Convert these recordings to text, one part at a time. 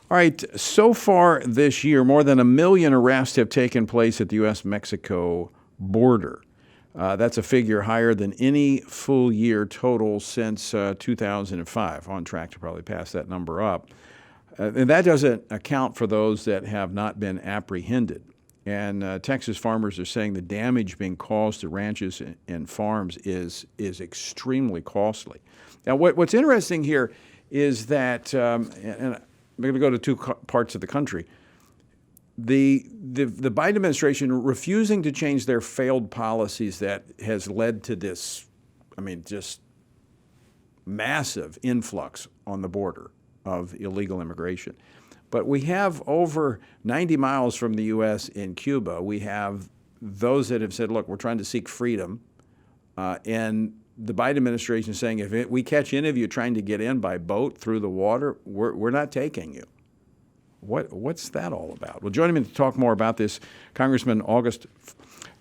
All right, so far this year, more than 1 million arrests have taken place at the U.S.-Mexico border. That's a figure higher than any full year total since 2005. On track to probably pass that number up. And that doesn't account for those that have not been apprehended. And Texas farmers are saying the damage being caused to ranches and farms is extremely costly. Now, what's interesting here is that, and I'm going to go to two parts of the country. The Biden administration refusing to change their failed policies that has led to this, just massive influx on the border of illegal immigration. But we have over 90 miles from the U.S. in Cuba, we have those that have said, look, we're trying to seek freedom. And the Biden administration is saying, if we catch any of you trying to get in by boat through the water, we're not taking you. What's that all about? Well, joining me to talk more about this, Congressman August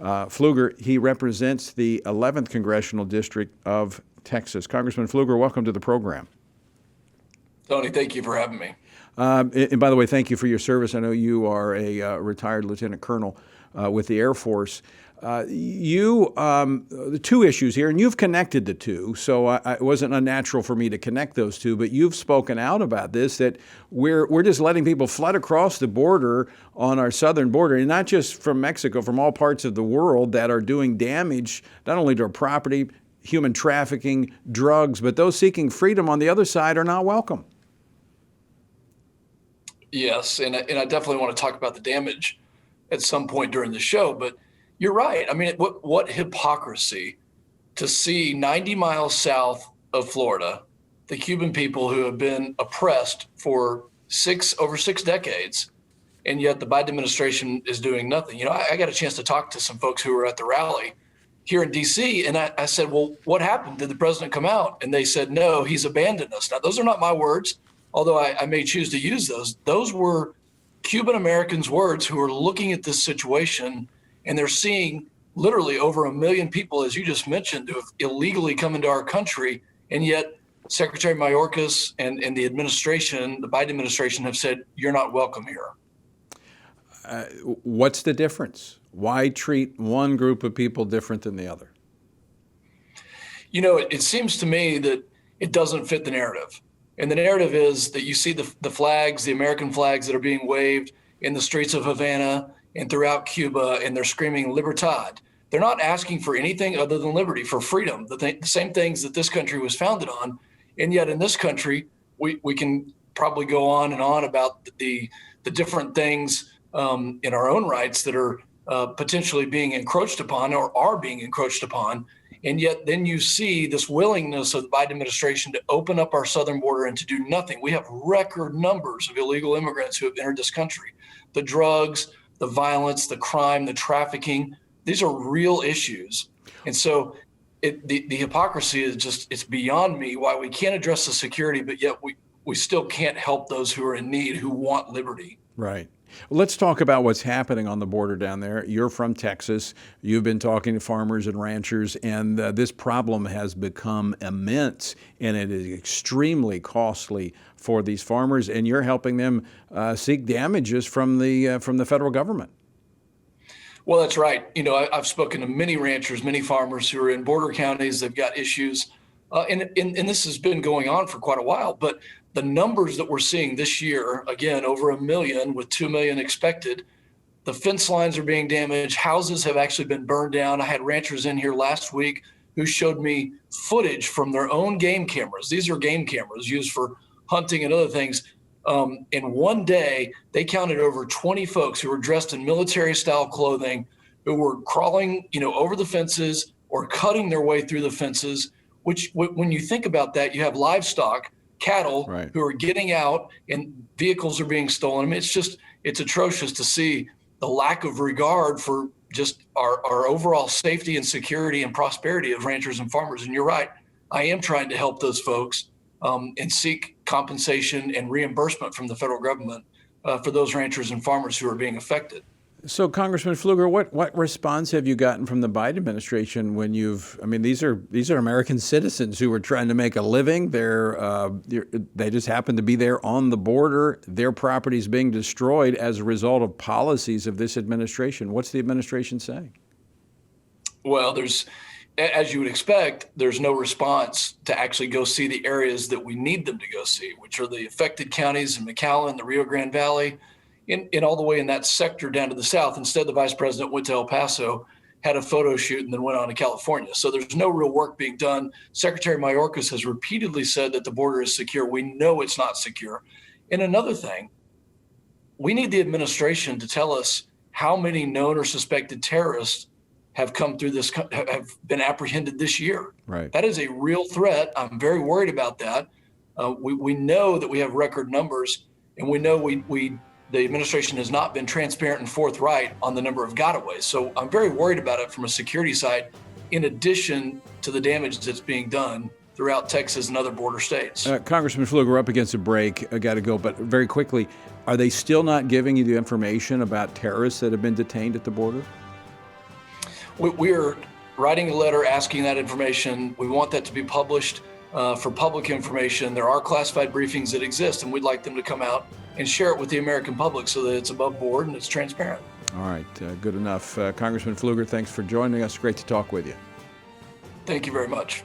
Pfluger. He represents the 11th Congressional District of Texas. Congressman Pfluger, welcome to the program. Tony, thank you for having me. And by the way, thank you for your service. I know you are a retired lieutenant colonel with the Air Force. The two issues here, and you've connected the two, so it wasn't unnatural for me to connect those two, but you've spoken out about this, that we're just letting people flood across the border on our southern border, and not just from Mexico, from all parts of the world that are doing damage, not only to our property, human trafficking, drugs, but those seeking freedom on the other side are not welcome. Yes, and I definitely want to talk about the damage at some point during the show, but you're right. What hypocrisy to see 90 miles south of Florida, the Cuban people who have been oppressed for over 6 decades, and yet the Biden administration is doing nothing. I got a chance to talk to some folks who were at the rally here in D.C., and I said, well, what happened? Did the president come out? And they said, no, he's abandoned us. Now, those are not my words, although I may choose to use those. Those were Cuban Americans' words who are looking at this situation, and they're seeing literally over 1 million people, as you just mentioned, who have illegally come into our country. And yet Secretary Mayorkas and the administration, the Biden administration, have said, you're not welcome here. What's the difference? Why treat one group of people different than the other? It seems to me that it doesn't fit the narrative. And the narrative is that you see the flags, the American flags that are being waved in the streets of Havana and throughout Cuba, and they're screaming Libertad. They're not asking for anything other than liberty, for freedom, the same things that this country was founded on. And yet in this country, we can probably go on and on about the different things in our own rights that are potentially being encroached upon or are being encroached upon. And yet then you see this willingness of the Biden administration to open up our southern border and to do nothing. We have record numbers of illegal immigrants who have entered this country. The drugs, the violence, the crime, the trafficking, these are real issues. And so the hypocrisy is just, it's beyond me why we can't address the security, but yet we still can't help those who are in need, who want liberty. Right. Well, let's talk about what's happening on the border down there. You're from Texas. You've been talking to farmers and ranchers, and this problem has become immense, and it is extremely costly for these farmers, and you're helping them seek damages from the federal government. Well, that's right. I've spoken to many ranchers, many farmers who are in border counties. They've got issues, and this has been going on for quite a while, but the numbers that we're seeing this year, again, over 1 million with 2 million expected, the fence lines are being damaged. Houses have actually been burned down. I had ranchers in here last week who showed me footage from their own game cameras. These are game cameras used for hunting and other things. In one day, they counted over 20 folks who were dressed in military style clothing, who were crawling, over the fences or cutting their way through the fences, which when you think about that, you have livestock, cattle, right, who are getting out and vehicles are being stolen. It's atrocious to see the lack of regard for just our overall safety and security and prosperity of ranchers and farmers. And you're right, I am trying to help those folks and seek compensation and reimbursement from the federal government for those ranchers and farmers who are being affected. So, Congressman Pfluger, what response have you gotten from the Biden administration when these are American citizens who are trying to make a living. They just happen to be there on the border. Their property is being destroyed as a result of policies of this administration. What's the administration saying? Well, as you would expect, there's no response to actually go see the areas that we need them to go see, which are the affected counties in McAllen, the Rio Grande Valley, in all the way in that sector down to the south. Instead, the vice president went to El Paso, had a photo shoot, and then went on to California. So there's no real work being done. Secretary Mayorkas has repeatedly said that the border is secure. We know it's not secure. And another thing, we need the administration to tell us how many known or suspected terrorists have come through this, have been apprehended this year. Right. That is a real threat. I'm very worried about that. We know that we have record numbers, and we know the administration has not been transparent and forthright on the number of gotaways. So I'm very worried about it from a security side, in addition to the damage that's being done throughout Texas and other border states. Congressman Pfluger, we're up against a break. I got to go, but very quickly, are they still not giving you the information about terrorists that have been detained at the border? We are writing a letter asking that information. We want that to be published for public information. There are classified briefings that exist, and we'd like them to come out and share it with the American public so that it's above board and it's transparent. All right, good enough. Congressman Pfluger, thanks for joining us. Great to talk with you. Thank you very much.